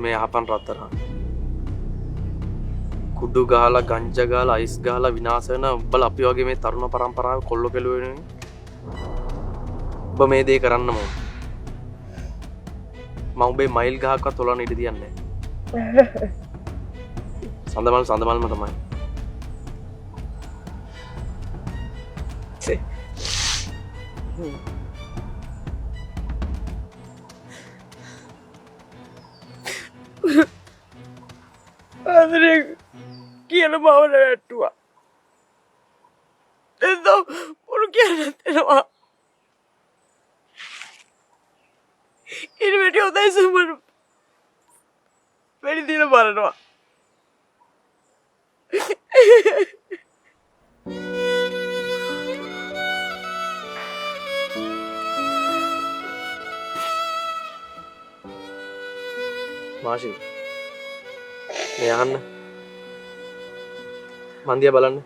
මේ යහපන් රත්තරන් කුඩු ගහලා ගංජා ගහලා අයිස් ගහලා විනාශ වෙන උඹලා අපි වගේ මේ තරුණ පරම්පරාව කොල්ල කෙළුවෙන්නේ ඔබ මේ දේ කරන්න ඕන මම උඹේ මයිල් ගහක්වත් හොලන්න ඉඩ තියන්නේ නැහැ සඳමල්ම තමයි ආදරේ කියන බවල වැට්ටුවා එදෝ පුරු කියන්න දෙනවා ඉනි වැටි හොදයි සුමන වැඩි දින බලනවා මාෂි මේ අහන්න මන්දිය බලන්න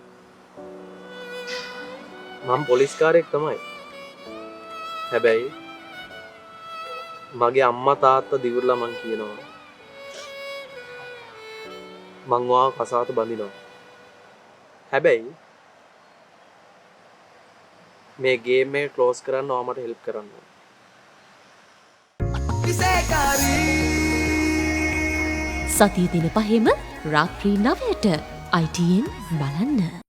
මම පොලිස් කාරයෙක් තමයි හැබැයි මගේ අම්මා තාත්තා දිවුරලා මං කියනවා මං ඔයාව කසාත බඳිනවා හැබැයි මේ ගේම් එක ක්ලෝස් කරන්න ඔයා මට හෙල්ප් කරන්න සතිය දින පහෙම රාත්‍රී 9ට ITN බලන්න.